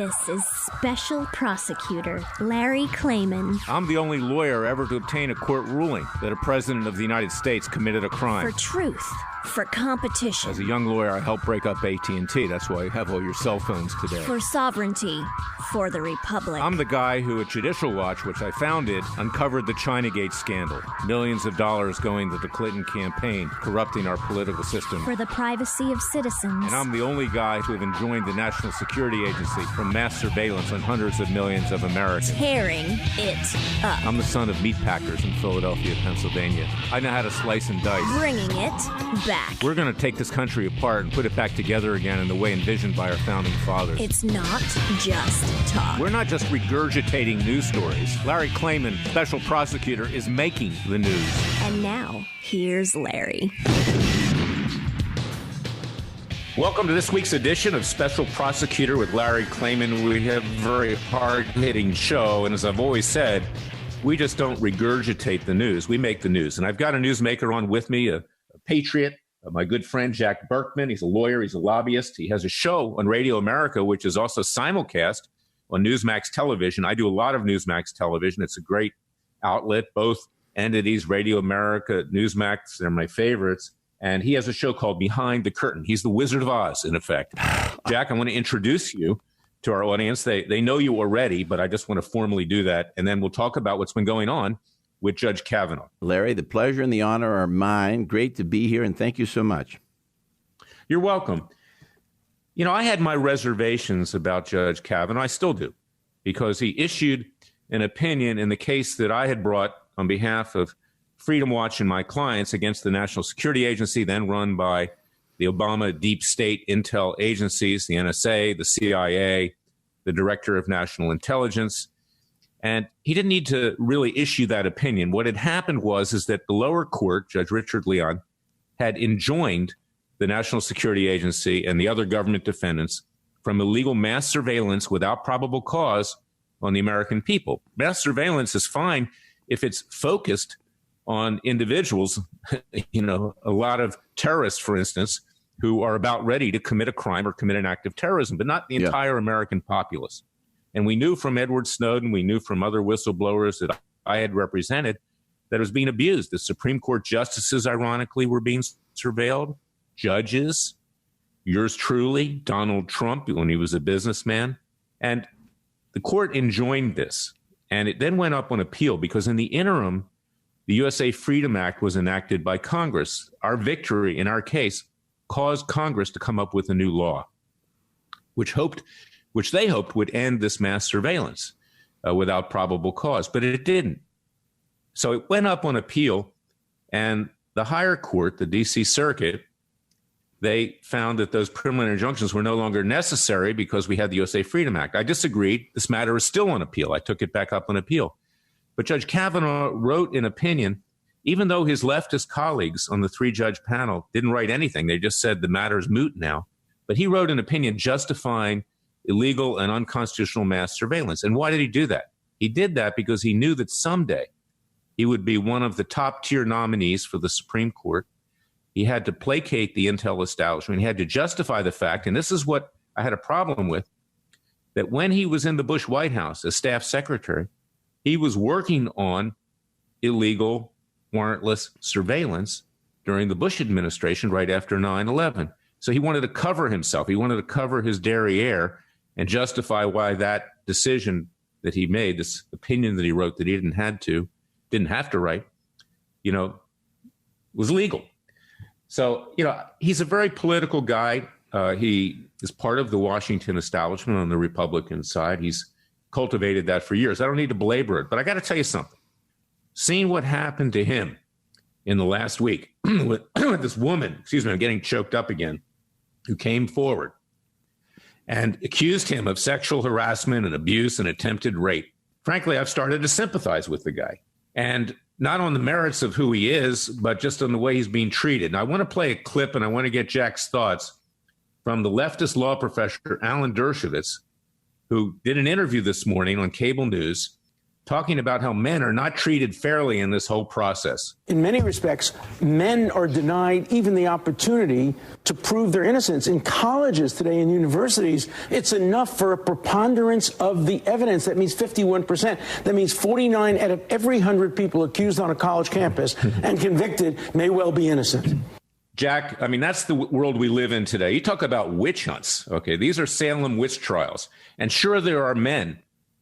This is Special Prosecutor Larry Klayman. I'm the only lawyer ever to obtain a court ruling that a president of the United States committed a crime. For truth. For competition. As a young lawyer, I helped break up AT&T. That's why you have all your cell phones today. For sovereignty. For the Republic. I'm the guy who, at Judicial Watch, which I founded, uncovered the Chinagate scandal. Millions of dollars going to the Clinton campaign, corrupting our political system. For the privacy of citizens. And I'm the only guy to have enjoined the National Security Agency from mass surveillance on hundreds of millions of Americans. Tearing it up. I'm the son of meat packers in Philadelphia, Pennsylvania. I know how to slice and dice. Bringing it back. We're going to take this country apart and put it back together again in the way envisioned by our founding fathers. It's not just talk. We're not just regurgitating news stories. Larry Klayman, special prosecutor, is making the news. And now, here's Larry. Welcome to this week's edition of Special Prosecutor with Larry Klayman. We have a very hard-hitting show, and as I've always said, we just don't regurgitate the news. We make the news. And I've got a newsmaker on with me, a patriot, my good friend Jack Burkman. He's a lawyer. He's a lobbyist. He has a show on Radio America, which is also simulcast on Newsmax television. I do a lot of Newsmax television. It's a great outlet. Both entities, Radio America, Newsmax, they're my favorites. And he has a show called Behind the Curtain. He's the Wizard of Oz, in effect. Jack, I want to introduce you to our audience. They know you already, but I just want to formally do that. And then we'll talk about what's been going on with Judge Kavanaugh. Larry, the pleasure and the honor are mine. Great to be here, and thank you so much. You're welcome. You know, I had my reservations about Judge Kavanaugh. I still do, because he issued an opinion in the case that I had brought on behalf of Freedom Watch and my clients against the National Security Agency, then run by the Obama deep state intel agencies, the NSA, the CIA, the Director of National Intelligence. And he didn't need to really issue that opinion. What had happened is that the lower court, Judge Richard Leon, had enjoined the National Security Agency and the other government defendants from illegal mass surveillance without probable cause on the American people. Mass surveillance is fine if it's focused on individuals, you know, a lot of terrorists, for instance, who are about ready to commit a crime or commit an act of terrorism, but not the entire American populace. And we knew from Edward Snowden, we knew from other whistleblowers that I had represented that it was being abused. The Supreme Court justices, ironically, were being surveilled. Judges, yours truly, Donald Trump, when he was a businessman. And the court enjoined this. And it then went up on appeal because in the interim, the USA Freedom Act was enacted by Congress. Our victory in our case caused Congress to come up with a new law, which they hoped would end this mass surveillance without probable cause, but it didn't. So it went up on appeal, and the higher court, the D.C. Circuit, they found that those preliminary injunctions were no longer necessary because we had the USA Freedom Act. I disagreed. This matter is still on appeal. I took it back up on appeal. But Judge Kavanaugh wrote an opinion, even though his leftist colleagues on the three-judge panel didn't write anything. They just said the matter is moot now. But he wrote an opinion justifying illegal and unconstitutional mass surveillance. And why did he do that? He did that because he knew that someday he would be one of the top-tier nominees for the Supreme Court. He had to placate the intel establishment. He had to justify the fact, and this is what I had a problem with, that when he was in the Bush White House as staff secretary, he was working on illegal, warrantless surveillance during the Bush administration right after 9/11. So he wanted to cover himself. He wanted to cover his derriere and justify why that decision that he made, this opinion that he wrote that he didn't have to write, you know, was legal. So, you know, he's a very political guy. He is part of the Washington establishment on the Republican side. He's cultivated that for years. I don't need to belabor it, but I got to tell you something. Seeing what happened to him in the last week with this woman, I'm getting choked up again, who came forward and accused him of sexual harassment and abuse and attempted rape. Frankly, I've started to sympathize with the guy, and not on the merits of who he is, but just on the way he's being treated. And I want to play a clip, and I want to get Jack's thoughts from the leftist law professor, Alan Dershowitz, who did an interview this morning on cable news talking about how men are not treated fairly in this whole process. In many respects, men are denied even the opportunity to prove their innocence. In colleges today, in universities, it's enough for a preponderance of the evidence. That means 51%. That means 49 out of every 100 people accused on a college campus and convicted may well be innocent. Jack, I mean, that's the world we live in today. You talk about witch hunts. Okay, these are Salem witch trials. And sure, there are men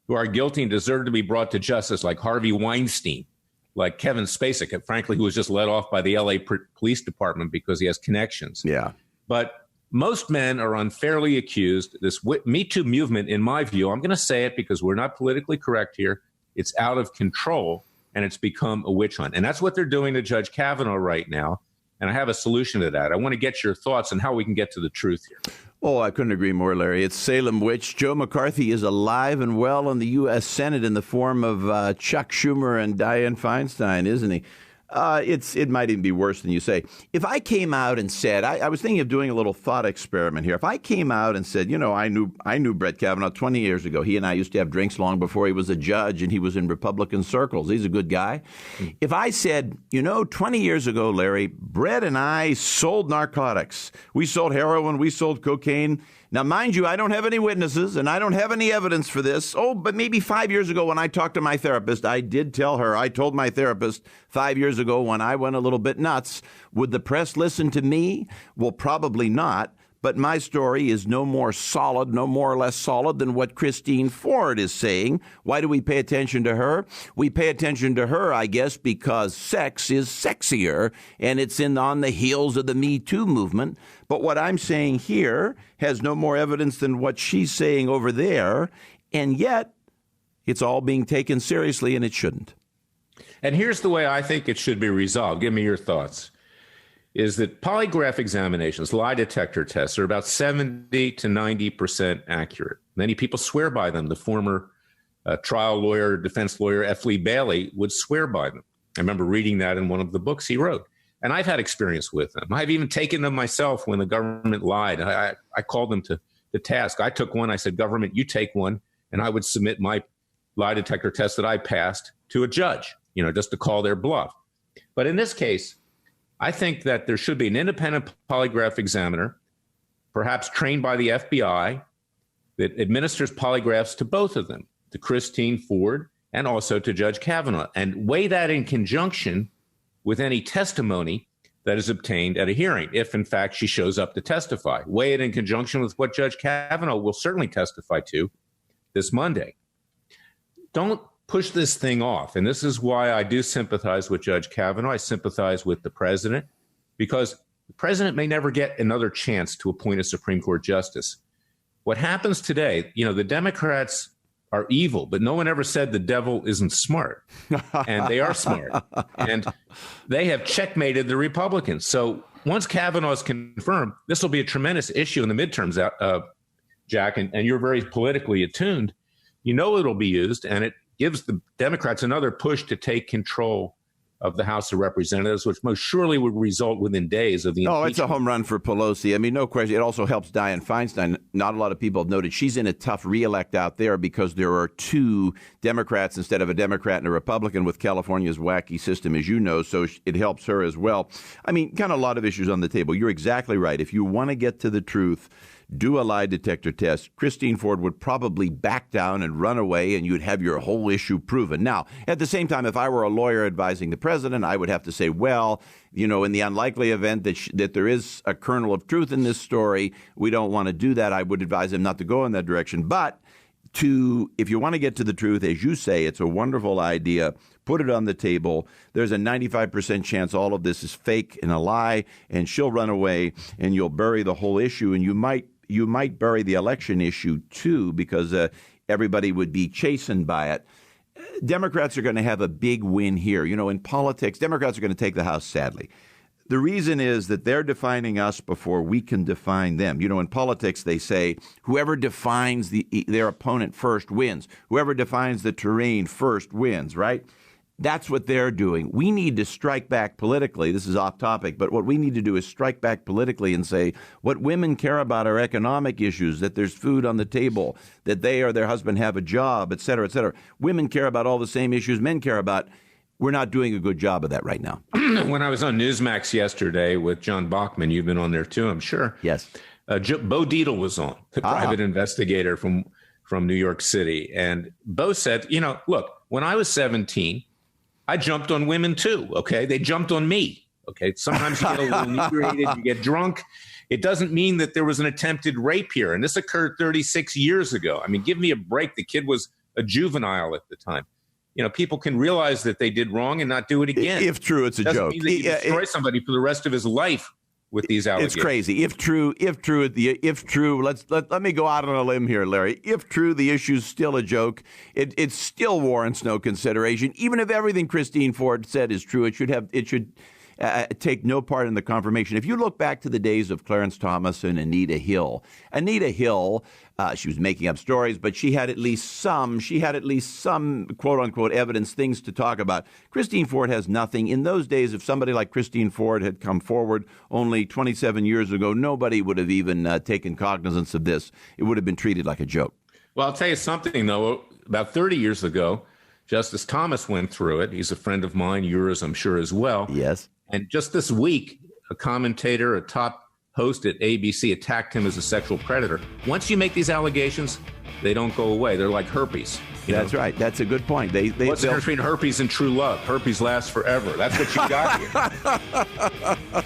who are guilty and deserve to be brought to justice, like Harvey Weinstein, like Kevin Spacek, frankly, who was just let off by the LA Police Department because he has connections. Yeah. But most men are unfairly accused. This Me Too movement, in my view, I'm going to say it because we're not politically correct here, it's out of control, and it's become a witch hunt. And that's what they're doing to Judge Kavanaugh right now. And I have a solution to that. I want to get your thoughts on how we can get to the truth here. Oh, I couldn't agree more, Larry. It's Salem witch. Joe McCarthy is alive and well in the U.S. Senate in the form of Chuck Schumer and Dianne Feinstein, isn't he? It might even be worse than you say. If I came out and said, I was thinking of doing a little thought experiment here. If I came out and said, I knew Brett Kavanaugh 20 years ago. He and I used to have drinks long before he was a judge, and he was in Republican circles. He's a good guy. If I said, 20 years ago, Larry, Brett and I sold narcotics. We sold heroin. We sold cocaine. Now, mind you, I don't have any witnesses, and I don't have any evidence for this. Oh, but maybe 5 years ago when I talked to my therapist, I told my therapist 5 years ago when I went a little bit nuts, would the press listen to me? Well, probably not. But my story is no more or less solid than what Christine Ford is saying. Why do we pay attention to her? We pay attention to her, I guess, because sex is sexier, and it's on the heels of the Me Too movement. But what I'm saying here has no more evidence than what she's saying over there, and yet it's all being taken seriously, and it shouldn't. And here's the way I think it should be resolved. Give me your thoughts. Is that polygraph examinations, lie detector tests, are about 70 to 90% accurate. Many people swear by them. The former trial lawyer, defense lawyer, F. Lee Bailey, would swear by them. I remember reading that in one of the books he wrote. And I've had experience with them. I've even taken them myself when the government lied. I called them to the task. I took one. I said, government, you take one. And I would submit my lie detector test that I passed to a judge, just to call their bluff. But in this case, I think that there should be an independent polygraph examiner, perhaps trained by the FBI, that administers polygraphs to both of them, to Christine Ford and also to Judge Kavanaugh, and weigh that in conjunction with any testimony that is obtained at a hearing, if in fact she shows up to testify. Weigh it in conjunction with what Judge Kavanaugh will certainly testify to this Monday. Don't push this thing off. And this is why I do sympathize with Judge Kavanaugh. I sympathize with the president, because the president may never get another chance to appoint a Supreme Court justice. What happens today, the Democrats are evil, but no one ever said the devil isn't smart. And they are smart. And they have checkmated the Republicans. So once Kavanaugh is confirmed, this will be a tremendous issue in the midterms, Jack, and you're very politically attuned. It'll be used, and it gives the Democrats another push to take control of the House of Representatives, which most surely would result within days of the impeachment. Oh, it's a home run for Pelosi. I mean, no question. It also helps Dianne Feinstein. Not a lot of people have noted she's in a tough reelect out there because there are two Democrats instead of a Democrat and a Republican with California's wacky system, as you know, so it helps her as well. I mean, kind of a lot of issues on the table. You're exactly right. If you want to get to the truth, do a lie detector test. Christine Ford would probably back down and run away, and you'd have your whole issue proven. Now, at the same time, if I were a lawyer advising the president, I would have to say, well, in the unlikely event that there is a kernel of truth in this story, we don't want to do that. I would advise him not to go in that direction. But if you want to get to the truth, as you say, it's a wonderful idea. Put it on the table. There's a 95% chance all of this is fake and a lie, and she'll run away, and you'll bury the whole issue, and you might bury the election issue, too, because everybody would be chastened by it. Democrats are going to have a big win here. In politics, Democrats are going to take the House, sadly. The reason is that they're defining us before we can define them. In politics, they say whoever defines their opponent first wins. Whoever defines the terrain first wins, right? That's what they're doing. We need to strike back politically. This is off topic, but what we need to do is strike back politically and say what women care about are economic issues, that there's food on the table, that they or their husband have a job, et cetera, et cetera. Women care about all the same issues men care about. We're not doing a good job of that right now. When I was on Newsmax yesterday with John Bachman, you've been on there too, I'm sure. Yes. Bo Dietl was on, the private investigator from New York City. And Bo said, look, when I was 17, I jumped on women too, okay? They jumped on me, okay? Sometimes you get a little inebriated, you get drunk. It doesn't mean that there was an attempted rape here. And this occurred 36 years ago. I mean, give me a break. The kid was a juvenile at the time. People can realize that they did wrong and not do it again. If true, it's a doesn't joke. Mean that you destroy somebody for the rest of his life with these allegations. It's crazy. If true, let me go out on a limb here, Larry. If true, the issue's still a joke. It still warrants no consideration. Even if everything Christine Ford said is true, it should take no part in the confirmation. If you look back to the days of Clarence Thomas and Anita Hill, she was making up stories, but she had at least some quote unquote evidence, things to talk about. Christine Ford has nothing. In those days, if somebody like Christine Ford had come forward only 27 years ago, nobody would have even taken cognizance of this. It would have been treated like a joke. Well, I'll tell you something, though. About 30 years ago, Justice Thomas went through it. He's a friend of mine, yours, I'm sure, as well. Yes. And just this week, a commentator, a top host at ABC, attacked him as a sexual predator. Once you make these allegations, they don't go away. They're like herpes. That's right. That's a good point. What's the difference between herpes and true love? Herpes lasts forever. That's what you got here.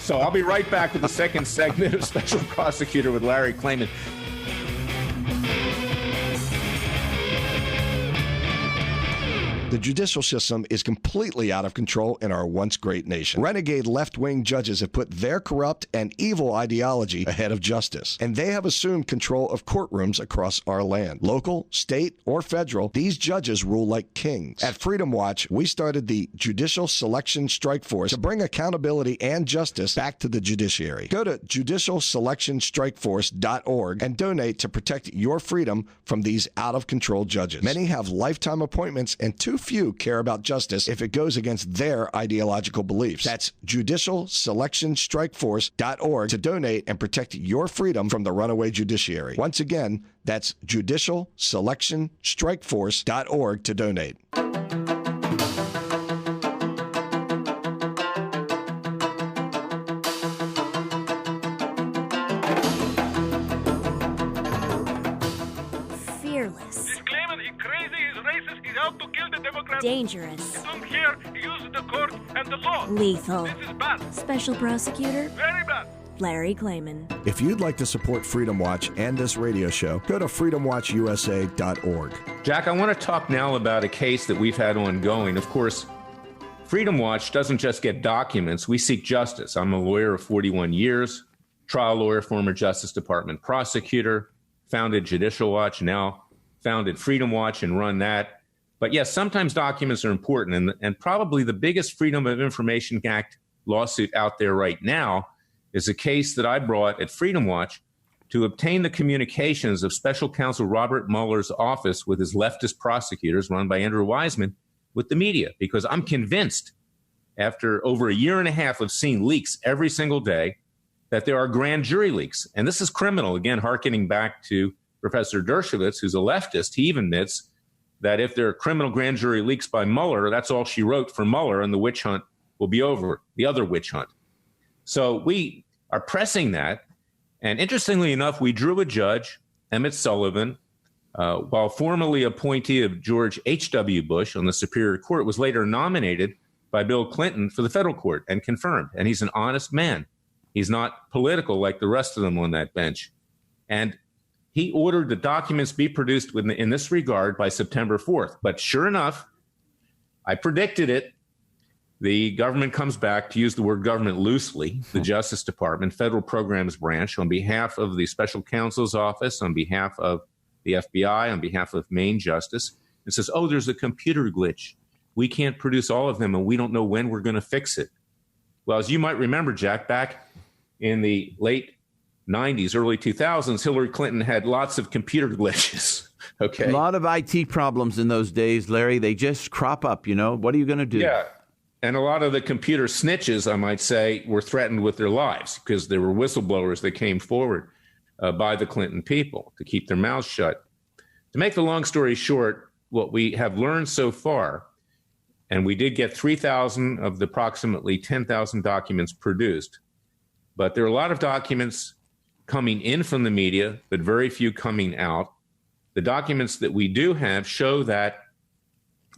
So I'll be right back with the second segment of Special Prosecutor with Larry Klayman. The judicial system is completely out of control in our once great nation. Renegade left-wing judges have put their corrupt and evil ideology ahead of justice, and they have assumed control of courtrooms across our land. Local, state, or federal, these judges rule like kings. At Freedom Watch, we started the Judicial Selection Strike Force to bring accountability and justice back to the judiciary. Go to judicialselectionstrikeforce.org and donate to protect your freedom from these out-of-control judges. Many have lifetime appointments, and too few care about justice if it goes against their ideological beliefs. That's judicialselectionstrikeforce.org to donate and protect your freedom from the runaway judiciary. Once again, that's judicialselectionstrikeforce.org to donate. Dangerous. Don't care. Use the court and the law. Lethal. This is bad. Special Prosecutor Very bad. Larry Klayman. If you'd like to support Freedom Watch and this radio show, go to freedomwatchusa.org. Jack, I want to talk now about a case that we've had ongoing. Of course, Freedom Watch doesn't just get documents. We seek justice. I'm a lawyer of 41 years, trial lawyer, former Justice Department prosecutor, founded Judicial Watch, now founded Freedom Watch and run that. But yes, sometimes documents are important, and probably the biggest Freedom of Information Act lawsuit out there right now is a case that I brought at Freedom Watch to obtain the communications of Special Counsel Robert Mueller's office with his leftist prosecutors, run by Andrew Weissman, with the media, because I'm convinced, after over a year and a half of seeing leaks every single day, that there are grand jury leaks. And this is criminal. Again, hearkening back to Professor Dershowitz, who's a leftist, he even admits that if there are criminal grand jury leaks by Mueller, that's all she wrote for Mueller, and the witch hunt will be over, the other witch hunt. So we are pressing that. And interestingly enough, we drew a judge, Emmett Sullivan, while formerly appointee of George H.W. Bush on the Superior Court, was later nominated by Bill Clinton for the federal court and confirmed. And he's an honest man. He's not political like the rest of them on that bench. And he ordered the documents be produced in this regard by September 4th. But sure enough, I predicted it. The government comes back, to use the word government loosely, the Justice Department, Federal Programs Branch, on behalf of the Special Counsel's Office, on behalf of the FBI, on behalf of Maine Justice, and says, oh, there's a computer glitch. We can't produce all of them, and we don't know when we're going to fix it. Well, as you might remember, Jack, back in the late 90s, early 2000s, Hillary Clinton had lots of computer glitches Okay. A lot of IT problems in those days, Larry. They just crop up, What are you going to do? Yeah. And a lot of the computer snitches, I might say, were threatened with their lives because there were whistleblowers that came forward by the Clinton people to keep their mouths shut. To make the long story short, what we have learned so far, and we did get 3,000 of the approximately 10,000 documents produced, but there are a lot of documents coming in from the media, but very few coming out. The documents that we do have show that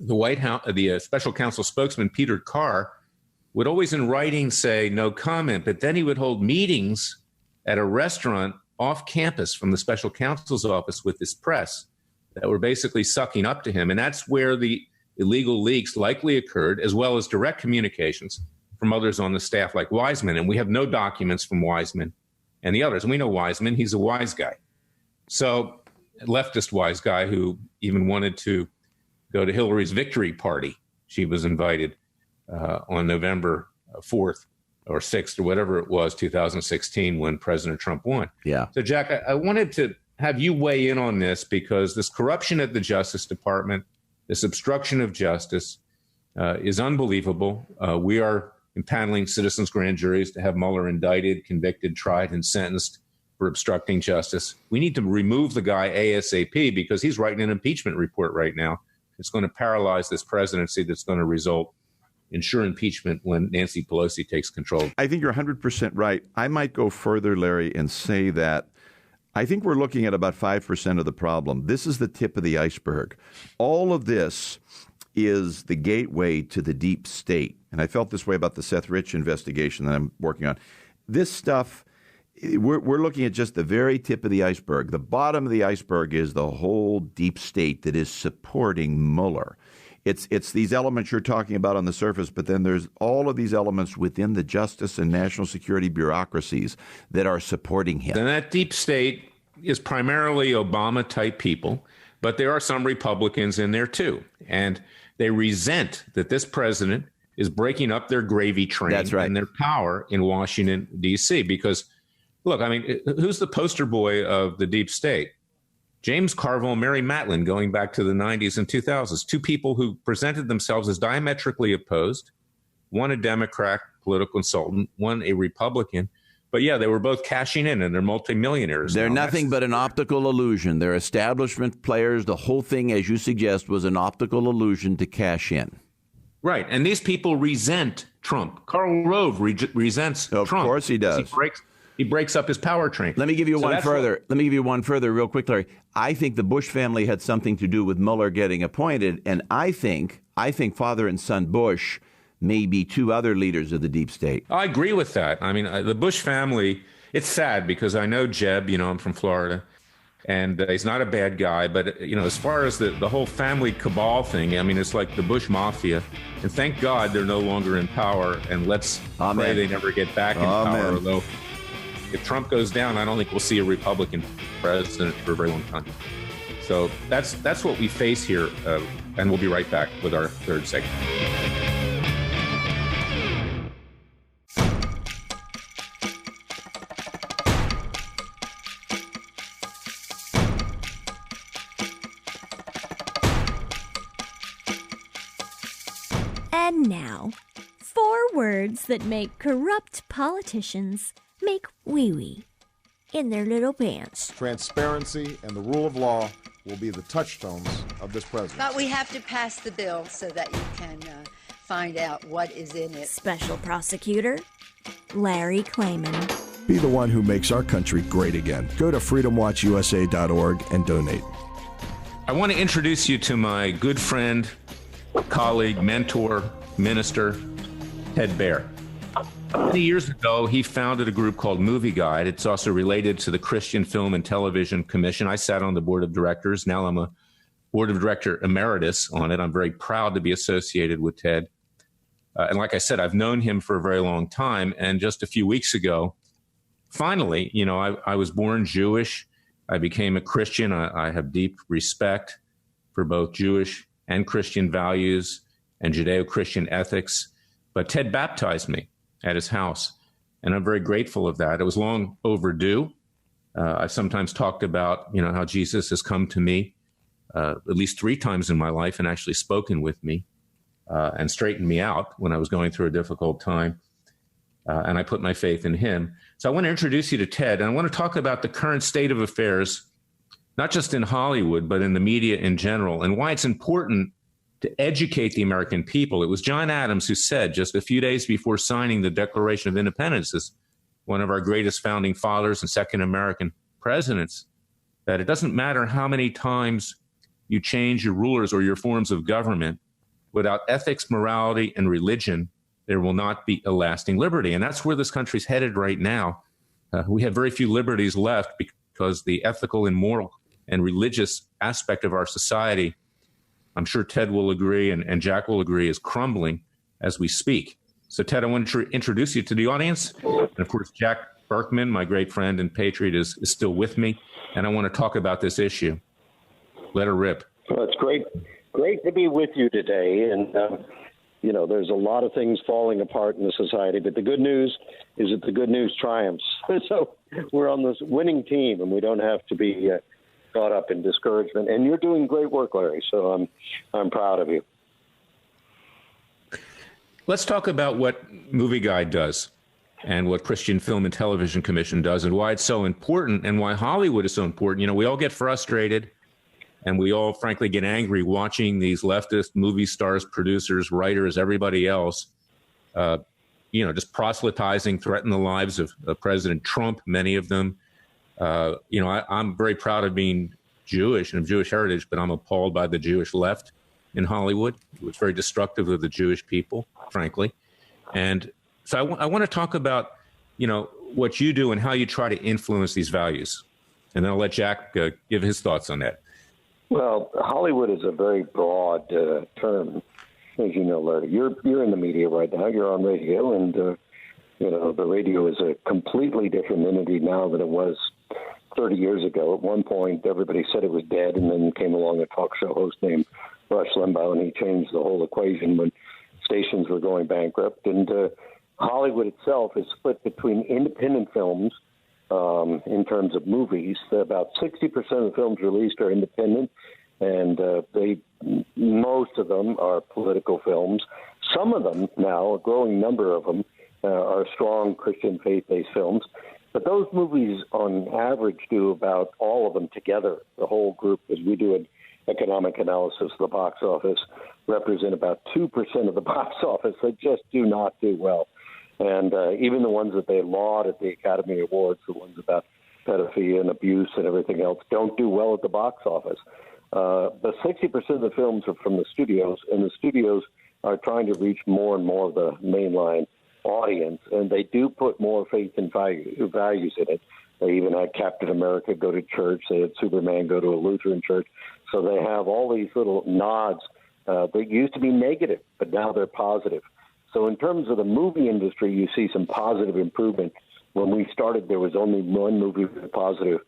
the White House, the special counsel spokesman, Peter Carr, would always in writing say no comment, but then he would hold meetings at a restaurant off campus from the special counsel's office with this press that were basically sucking up to him. And that's where the illegal leaks likely occurred, as well as direct communications from others on the staff like Wiseman. And we have no documents from Wiseman and the others. And we know Wiseman, he's a wise guy. So a leftist wise guy who even wanted to go to Hillary's victory party. She was invited on November 4th or 6th or whatever it was, 2016, when President Trump won. Yeah. So, Jack, I wanted to have you weigh in on this because this corruption at the Justice Department, this obstruction of justice is unbelievable. We are impaneling citizens' grand juries to have Mueller indicted, convicted, tried, and sentenced for obstructing justice. We need to remove the guy ASAP because he's writing an impeachment report right now. It's going to paralyze this presidency that's going to result in sure impeachment when Nancy Pelosi takes control. I think you're 100% right. I might go further, Larry, and say that I think we're looking at about 5% of the problem. This is the tip of the iceberg. All of this is the gateway to the deep state. And I felt this way about the Seth Rich investigation that I'm working on. This stuff, we're looking at just the very tip of the iceberg. The bottom of the iceberg is the whole deep state that is supporting Mueller. It's these elements you're talking about on the surface, but then there's all of these elements within the justice and national security bureaucracies that are supporting him. And that deep state is primarily Obama-type people, but there are some Republicans in there too. And they resent that this president is breaking up their gravy train. That's right. And their power in Washington, D.C. Because, look, I mean, who's the poster boy of the deep state? James Carville and Mary Matlin, going back to the 90s and 2000s, two people who presented themselves as diametrically opposed, one a Democrat political consultant, one a Republican. But yeah, they were both cashing in and they're multimillionaires. They're nothing but an optical illusion. They're establishment players. The whole thing, as you suggest, was an optical illusion to cash in. Right. And these people resent Trump. Karl Rove resents Trump. Of course he does. He breaks up his power train. Let me give you one further. Let me give you one further real quick, Larry. I think the Bush family had something to do with Mueller getting appointed, and I think father and son Bush may be two other leaders of the deep state. I agree with that. I mean, the Bush family, it's sad because I know Jeb, I'm from Florida, and he's not a bad guy. But, as far as the whole family cabal thing, I mean, it's like the Bush mafia. And thank God they're no longer in power, and let's pray they never get back in power, although if Trump goes down, I don't think we'll see a Republican president for a very long time. So that's what we face here, and we'll be right back with our third segment. And now, 4 words that make corrupt politicians make wee-wee in their little pants. Transparency and the rule of law will be the touchstones of this presidency. But we have to pass the bill so that you can find out what is in it. Special Prosecutor Larry Klayman. Be the one who makes our country great again. Go to freedomwatchusa.org and donate. I want to introduce you to my good friend, colleague, mentor, minister, Ted Baehr. Many years ago, he founded a group called Movie Guide. It's also related to the Christian Film and Television Commission. I sat on the board of directors. Now I'm a board of director emeritus on it. I'm very proud to be associated with Ted. And like I said, I've known him for a very long time. And just a few weeks ago, finally, I was born Jewish. I became a Christian. I have deep respect for both Jewish and Christian values and Judeo-Christian ethics. But Ted baptized me at his house, and I'm very grateful of that. It was long overdue. I've sometimes talked about, how Jesus has come to me at least 3 times in my life and actually spoken with me and straightened me out when I was going through a difficult time. And I put my faith in him. So I want to introduce you to Ted, and I want to talk about the current state of affairs, not just in Hollywood, but in the media in general, and why it's important to educate the American people. It was John Adams who said just a few days before signing the Declaration of Independence, as one of our greatest founding fathers and second American presidents, that it doesn't matter how many times you change your rulers or your forms of government, without ethics, morality, and religion, there will not be a lasting liberty. And that's where this country's headed right now. We have very few liberties left because the ethical and moral and religious aspect of our society, I'm sure Ted will agree and Jack will agree, is crumbling as we speak. So, Ted, I want to introduce you to the audience. And, of course, Jack Burkman, my great friend and patriot, is still with me. And I want to talk about this issue. Let her rip. Well, it's great to be with you today. And, there's a lot of things falling apart in the society. But the good news is that the good news triumphs. So we're on this winning team, and we don't have to be caught up in discouragement. And you're doing great work, Larry. So I'm proud of you. Let's talk about what Movie Guide does and what Christian Film and Television Commission does and why it's so important and why Hollywood is so important. We all get frustrated and we all, frankly, get angry watching these leftist movie stars, producers, writers, everybody else, just proselytizing, threaten the lives of President Trump, many of them. I'm very proud of being Jewish and of Jewish heritage, but I'm appalled by the Jewish left in Hollywood. It was very destructive of the Jewish people, frankly. And so I want to talk about, what you do and how you try to influence these values. And then I'll let Jack give his thoughts on that. Well, Hollywood is a very broad term, as you know, Larry. You're in the media right now. You're on radio, and the radio is a completely different entity now than it was 30 years ago. At one point, everybody said it was dead, and then came along a talk show host named Rush Limbaugh, and he changed the whole equation when stations were going bankrupt. And Hollywood itself is split between independent films. In terms of movies, about 60% of the films released are independent, and most of them are political films. Some of them now, a growing number of them, are strong Christian faith-based films. But those movies, on average, do about all of them together, the whole group, as we do an economic analysis of the box office, represent about 2% of the box office. They just do not do well. And even the ones that they laud at the Academy Awards, the ones about pedophilia and abuse and everything else, don't do well at the box office. But 60% of the films are from the studios, and the studios are trying to reach more and more of the mainline audience, and they do put more faith and values in it. They even had Captain America go to church. They had Superman go to a Lutheran church. So they have all these little nods that used to be negative, but now they're positive. So in terms of the movie industry, you see some positive improvement. When we started, there was only one movie with positive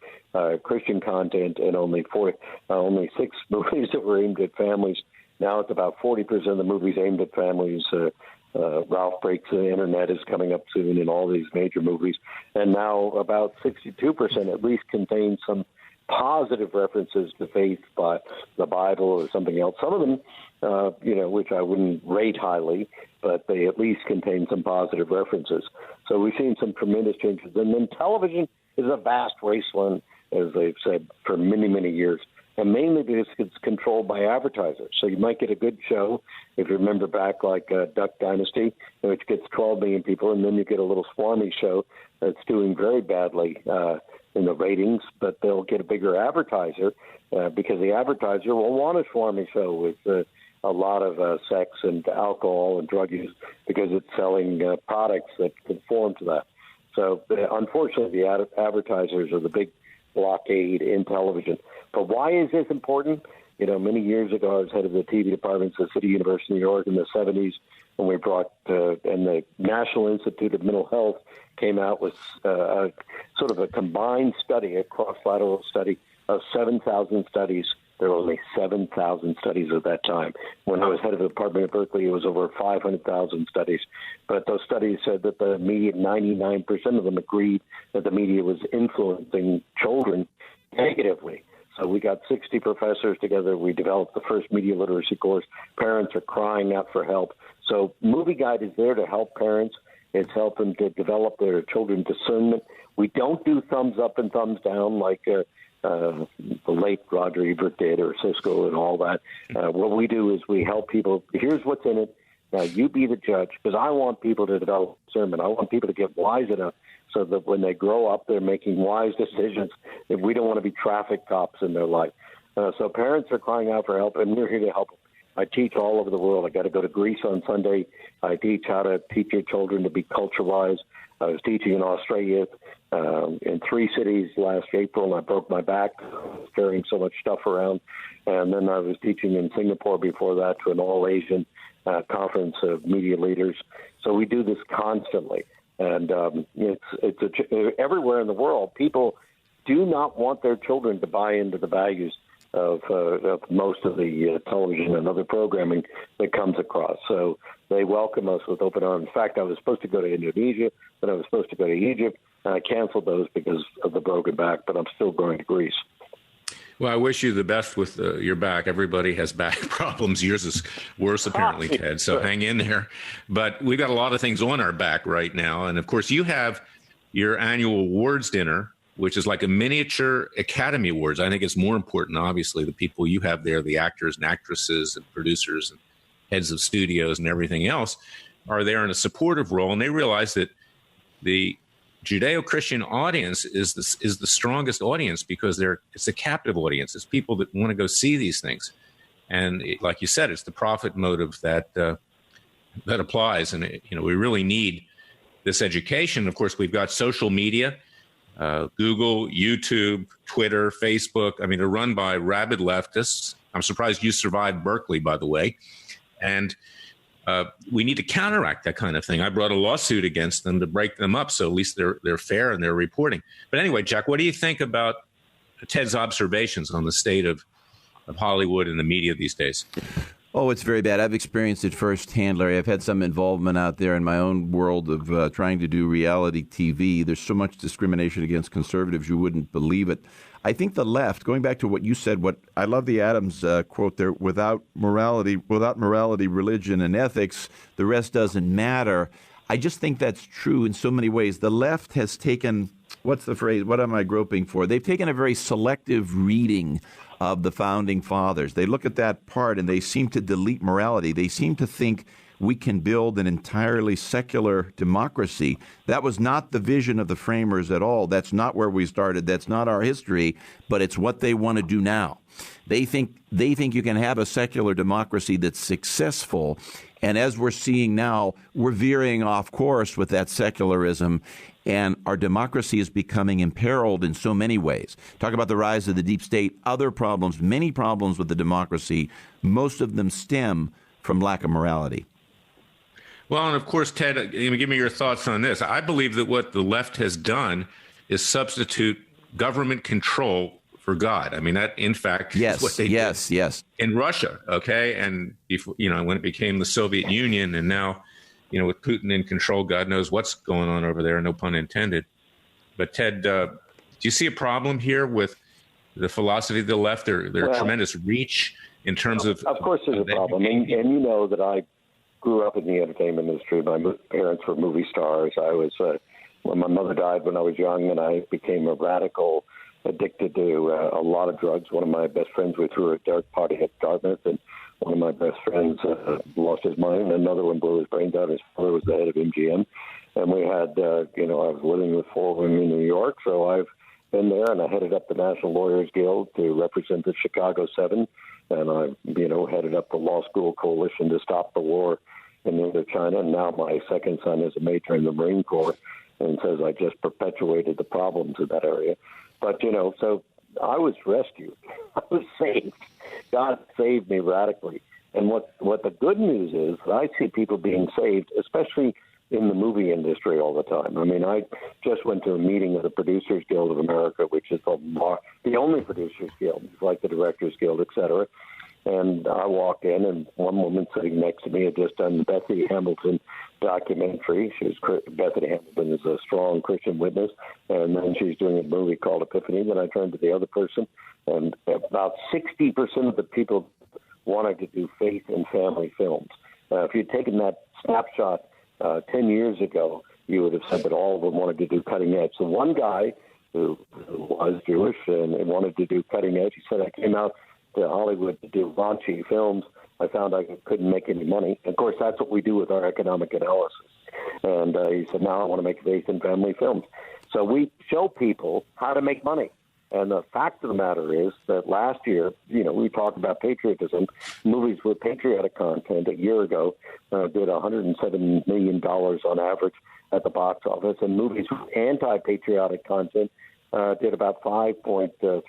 Christian content and only 6 movies that were aimed at families. Now it's about 40% of the movies aimed at families. Ralph Breaks the Internet is coming up soon in all these major movies. And now about 62% at least contain some positive references to faith by the Bible or something else. Some of them, which I wouldn't rate highly, but they at least contain some positive references. So we've seen some tremendous changes. And then television is a vast wasteland, as they've said, for many, many years, and mainly because it's controlled by advertisers. So you might get a good show, if you remember back like Duck Dynasty, which gets 12 million people, and then you get a little swarmy show that's doing very badly in the ratings, but they'll get a bigger advertiser because the advertiser will want a swarmy show with a lot of sex and alcohol and drug use because it's selling products that conform to that. So unfortunately, the advertisers are the big blockade in television. But why is this important? Many years ago, I was head of the TV departments at City University of New York in the 70s when we brought, and the National Institute of Mental Health came out with sort of a combined study, a cross-lateral study of 7,000 studies. There were only 7,000 studies at that time. When I was head of the department at Berkeley, it was over 500,000 studies. But those studies said that the media, 99% of them agreed that the media was influencing children negatively. So we got 60 professors together. We developed the first media literacy course. Parents are crying out for help. So Movie Guide is there to help parents. It's helping to develop their children's discernment. We don't do thumbs up and thumbs down like the late Roger Ebert did, or Cisco and all that. What we do is we help people. Here's what's in it. Now you be the judge, because I want people to develop discernment. I want people to get wise enough so that when they grow up, they're making wise decisions. If we don't want to be traffic cops in their life. So parents are crying out for help, and we're here to help them. I teach all over the world. I got to go to Greece on Sunday. I teach how to teach your children to be culture-wise. I was teaching in Australia in 3 cities last April, and I broke my back carrying so much stuff around. And then I was teaching in Singapore before that to an all-Asian conference of media leaders. So we do this constantly. And it's everywhere in the world. People do not want their children to buy into the values of most of the television and other programming that comes across. So they welcome us with open arms. In fact, I was supposed to go to Indonesia, then I was supposed to go to Egypt, and I canceled those because of the broken back, but I'm still going to Greece. Well, I wish you the best with your back. Everybody has back problems. Yours is worse, apparently, Ted. So hang in there. But we've got a lot of things on our back right now. And, of course, you have your annual awards dinner, which is like a miniature Academy Awards. I think it's more important, obviously, the people you have there, the actors and actresses and producers and heads of studios and everything else, are there in a supportive role. And they realize that the Judeo-Christian audience is the strongest audience because it's a captive audience. It's people that want to go see these things. And like you said, it's the profit motive that applies. And, we really need this education. Of course, we've got social media, Google, YouTube, Twitter, Facebook. I mean, they're run by rabid leftists. I'm surprised you survived Berkeley, by the way. And we need to counteract that kind of thing. I brought a lawsuit against them to break them up, so at least they're fair and they're reporting. But anyway, Jack, what do you think about Ted's observations on the state of Hollywood and the media these days? Oh, it's very bad. I've experienced it firsthand, Larry. I've had some involvement out there in my own world of trying to do reality TV. There's so much discrimination against conservatives, you wouldn't believe it. I think the left, going back to what you said, I love the Adams quote there, without morality, religion, and ethics, the rest doesn't matter. I just think that's true in so many ways. The left has taken, what's the phrase, what am I groping for? They've taken a very selective reading of the Founding Fathers. They look at that part and they seem to delete morality. They seem to think we can build an entirely secular democracy. That was not the vision of the framers at all. That's not where we started. That's not our history, but it's what they want to do now. They think you can have a secular democracy that's successful. And as we're seeing now, we're veering off course with that secularism, and our democracy is becoming imperiled in so many ways. Talk about the rise of the deep state, other problems, many problems with the democracy. Most of them stem from lack of morality. Well, and of course, Ted, give me your thoughts on this. I believe that what the left has done is substitute government control for God. I mean, that, in fact, is what they did in Russia, okay? And, when it became the Soviet Union, and now, with Putin in control, God knows what's going on over there, no pun intended. But, Ted, do you see a problem here with the philosophy of the left, their tremendous reach in terms of... Of course there's a problem, and you know that I grew up in the entertainment industry. My parents were movie stars. I was when my mother died when I was young, and I became a radical, addicted to a lot of drugs. One of my best friends, we threw a dark party at Dartmouth, and one of my best friends lost his mind, and another one blew his brains out. His father was the head of MGM, and we had, I was living with 4 women in New York, so I've been there, and I headed up the National Lawyers Guild to represent the Chicago 7, and I, headed up the law school coalition to stop the war in Indochina. And now my second son is a major in the Marine Corps and says I just perpetuated the problems in that area. But, so I was rescued. I was saved. God saved me radically. And what the good news is, I see people being saved, especially in the movie industry all the time. I mean, I just went to a meeting of the Producers Guild of America, which is the only Producers Guild, like the Directors Guild, et cetera. And I walked in, and one woman sitting next to me had just done the Bethany Hamilton documentary. Bethany Hamilton is a strong Christian witness, and then she's doing a movie called Epiphany. Then I turned to the other person, and about 60% of the people wanted to do faith and family films. If you'd taken that snapshot 10 years ago, you would have said that all of them wanted to do cutting edge. So one guy who was Jewish and wanted to do cutting edge, he said, I came out to Hollywood to do raunchy films. I found I couldn't make any money. Of course, that's what we do with our economic analysis. And he said, now I want to make faith and family films. So we show people how to make money. And the fact of the matter is that last year, we talked about patriotism. Movies with patriotic content a year ago did $107 million on average at the box office, and movies with anti-patriotic content did about $5.3 or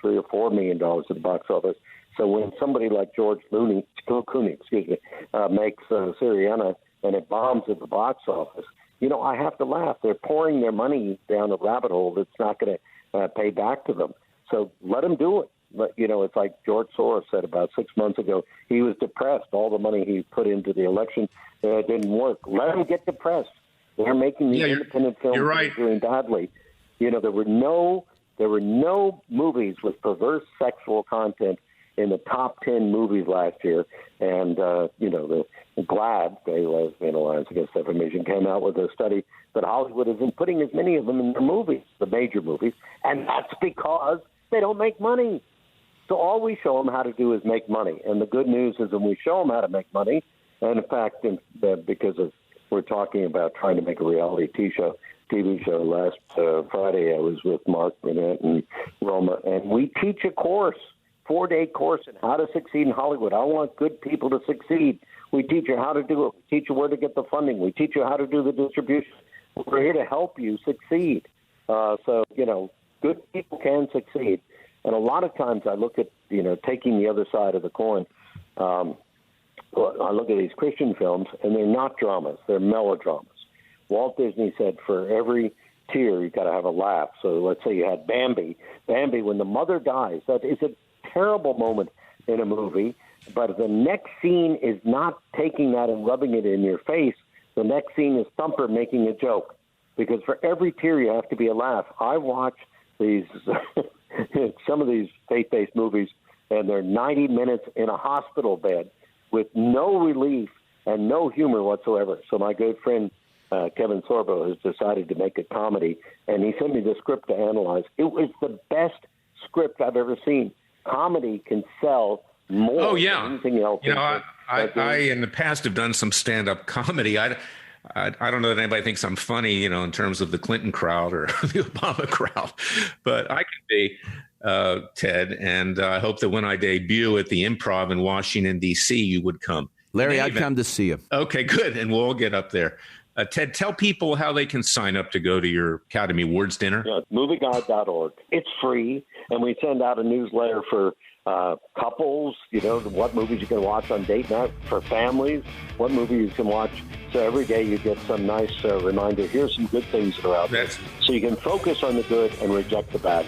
$4 million at the box office. So when somebody like George Clooney, makes Syriana and it bombs at the box office, I have to laugh. They're pouring their money down a rabbit hole that's not going to pay back to them. So let them do it. But, it's like George Soros said about 6 months ago. He was depressed. All the money he put into the election didn't work. Let them get depressed. They're making these independent films you're right. doing badly. There were no movies with perverse sexual content in the top 10 movies last year. And, the GLAAD, Gay Lesbian Alliance Against Defamation, came out with a study that Hollywood isn't putting as many of them in their movies, the major movies, and that's because they don't make money. So all we show them how to do is make money. And the good news is when we show them how to make money, and in fact, we're talking about trying to make a reality TV show last Friday, I was with Mark Burnett and Roma, and we teach a course, 4-day course on how to succeed in Hollywood. I want good people to succeed. We teach you how to do it. We teach you where to get the funding. We teach you how to do the distribution. We're here to help you succeed. Good people can succeed. And a lot of times I look at, taking the other side of the coin. I look at these Christian films, and they're not dramas. They're melodramas. Walt Disney said for every tear, you've got to have a laugh. So let's say you had Bambi. Bambi, when the mother dies, that is a terrible moment in a movie, but the next scene is not taking that and rubbing it in your face. The next scene is Thumper making a joke, because for every tear you have to be a laugh. I watch these some of these faith-based movies, and they're 90 minutes in a hospital bed with no relief and no humor whatsoever. So my good friend Kevin Sorbo has decided to make a comedy, and he sent me the script to analyze. It was the best script I've ever seen. Comedy can sell more than anything else. I in the past have done some stand-up comedy. I don't know that anybody thinks I'm funny, in terms of the Clinton crowd or the Obama crowd, but I can be, Ted. And I hope that when I debut at the Improv in Washington, D.C., you would come. Larry, I'd come to see you. Okay, good. And we'll all get up there. Ted, tell people how they can sign up to go to your Academy Awards dinner. Yeah, movieguide.org. It's free, and we send out a newsletter for couples, what movies you can watch on date night, for families, what movies you can watch. So every day you get some nice reminder, here's some good things that are out there. So you can focus on the good and reject the bad.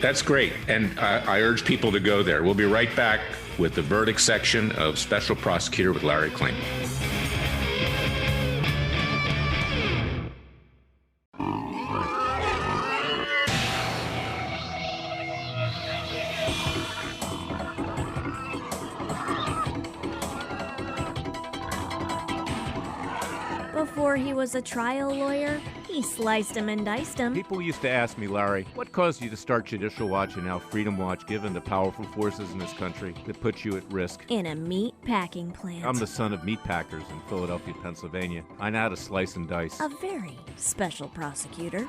That's great. And I urge people to go there. We'll be right back with the verdict section of Special Prosecutor with Larry Klayman. Before he was a trial lawyer, he sliced him and diced him. People used to ask me, Larry, what caused you to start Judicial Watch and now Freedom Watch, given the powerful forces in this country that put you at risk? In a meat packing plant. I'm the son of meat packers in Philadelphia, Pennsylvania. I know how to slice and dice. A very special prosecutor,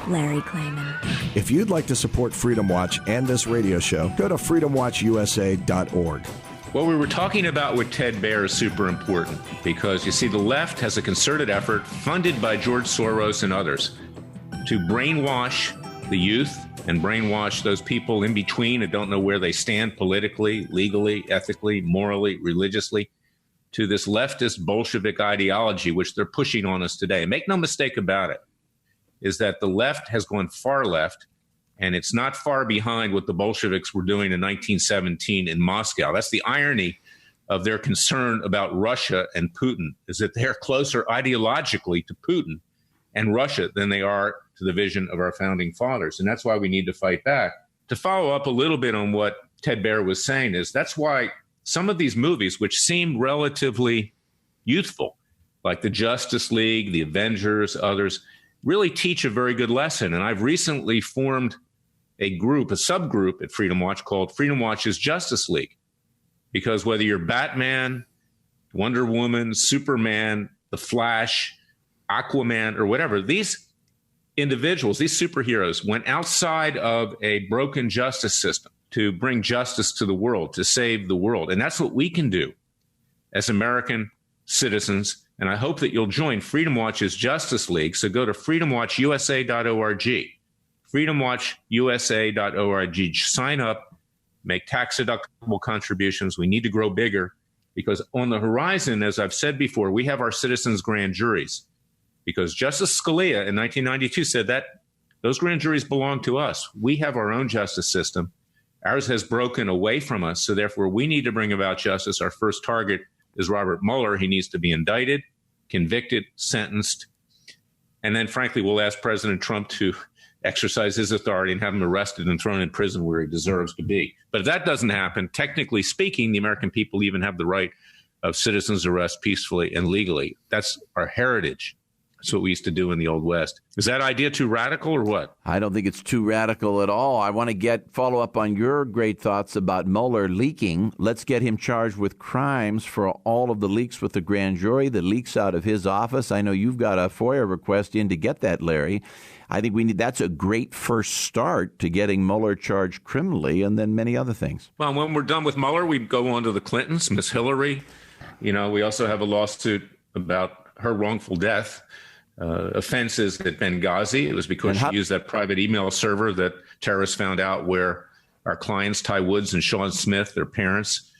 Larry Klayman. If you'd like to support Freedom Watch and this radio show, go to freedomwatchusa.org. What we were talking about with Ted Baehr is super important because, you see, the left has a concerted effort funded by George Soros and others to brainwash the youth and brainwash those people in between that don't know where they stand politically, legally, ethically, morally, religiously, to this leftist Bolshevik ideology, which they're pushing on us today. And make no mistake about it, is that the left has gone far left. And it's not far behind what the Bolsheviks were doing in 1917 in Moscow. That's the irony of their concern about Russia and Putin, is that they're closer ideologically to Putin and Russia than they are to the vision of our founding fathers. And that's why we need to fight back. To follow up a little bit on what Ted Baehr was saying is that's why some of these movies, which seem relatively youthful, like the Justice League, the Avengers, others, really teach a very good lesson. And I've recently formed a subgroup at Freedom Watch called Freedom Watch's Justice League. Because whether you're Batman, Wonder Woman, Superman, The Flash, Aquaman, or whatever, these individuals, these superheroes, went outside of a broken justice system to bring justice to the world, to save the world. And that's what we can do as American citizens. And I hope that you'll join Freedom Watch's Justice League. So go to freedomwatchusa.org, freedomwatchusa.org. Sign up, make tax-deductible contributions. We need to grow bigger because on the horizon, as I've said before, we have our citizens' grand juries. Because Justice Scalia in 1992 said that those grand juries belong to us. We have our own justice system. Ours has broken away from us, so therefore we need to bring about justice. Our first target is Robert Mueller. He needs to be indicted, convicted, sentenced, and then, frankly, we'll ask President Trump to exercise his authority and have him arrested and thrown in prison where he deserves to be. But if that doesn't happen, technically speaking, the American people even have the right of citizens' arrest peacefully and legally. That's our heritage. That's what we used to do in the Old West. Is that idea too radical or what? I don't think it's too radical at all. I want to follow up on your great thoughts about Mueller leaking. Let's get him charged with crimes for all of the leaks with the grand jury, the leaks out of his office. I know you've got a FOIA request in to get that, Larry. I think that's a great first start to getting Mueller charged criminally and then many other things. Well, when we're done with Mueller, we go on to the Clintons, Miss Hillary. We also have a lawsuit about her wrongful death. Offenses at Benghazi. It was because she used that private email server that terrorists found out where our clients, Ty Woods and Sean Smith, their parents,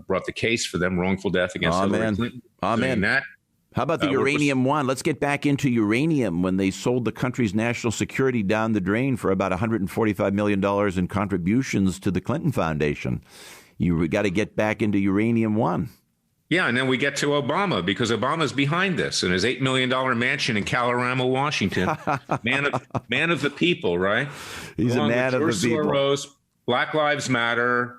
brought the case for them, wrongful death against Hillary Clinton. Amen. How about the uranium one? Let's get back into uranium when they sold the country's national security down the drain for about $145 million in contributions to the Clinton Foundation. You got to get back into uranium one. Yeah, and then we get to Obama because Obama's behind this in his $8 million mansion in Colorado, Washington. Man of the people, right? He's a man of the people. Soros, Black Lives Matter,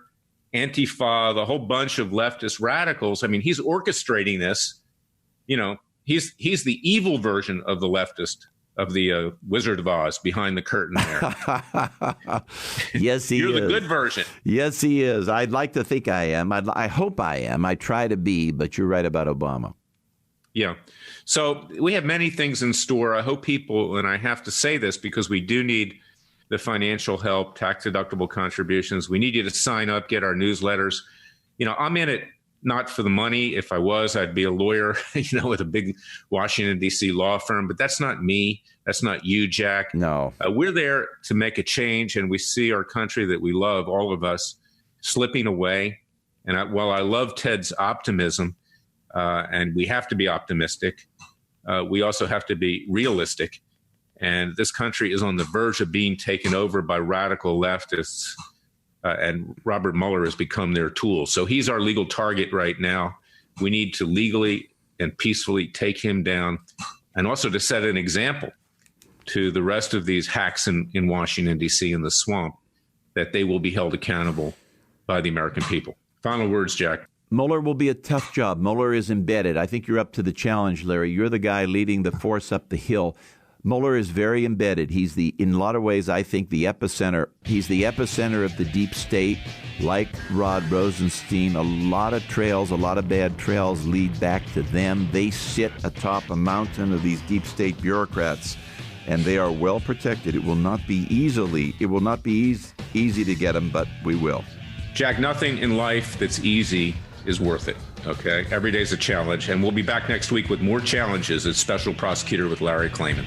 Antifa, the whole bunch of leftist radicals. I mean, he's orchestrating this. He's the evil version of the leftist, of the Wizard of Oz behind the curtain there. Yes, he is. You're the good version. Yes, he is. I'd like to think I am. I hope I am. I try to be, but you're right about Obama. Yeah. So we have many things in store. I hope people, and I have to say this because we do need the financial help, tax-deductible contributions. We need you to sign up, get our newsletters. I'm in it not for the money. If I was, I'd be a lawyer, with a big Washington, D.C. law firm. But that's not me. That's not you, Jack. No. We're there to make a change, and we see our country that we love, all of us, slipping away. And while I love Ted's optimism, and we have to be optimistic, we also have to be realistic. And this country is on the verge of being taken over by radical leftists. And Robert Mueller has become their tool. So he's our legal target right now. We need to legally and peacefully take him down and also to set an example to the rest of these hacks in Washington, D.C. in the swamp, that they will be held accountable by the American people. Final words, Jack. Mueller will be a tough job. Mueller is embedded. I think you're up to the challenge, Larry. You're the guy leading the force up the hill. Mueller is very embedded. He's in a lot of ways, I think, the epicenter. He's the epicenter of the deep state. Like Rod Rosenstein, a lot of bad trails lead back to them. They sit atop a mountain of these deep state bureaucrats, and they are well protected. It will not be easy to get them, but we will. Jack, nothing in life that's easy is worth it. Okay. Every day's a challenge. And we'll be back next week with more challenges as Special Prosecutor with Larry Klayman.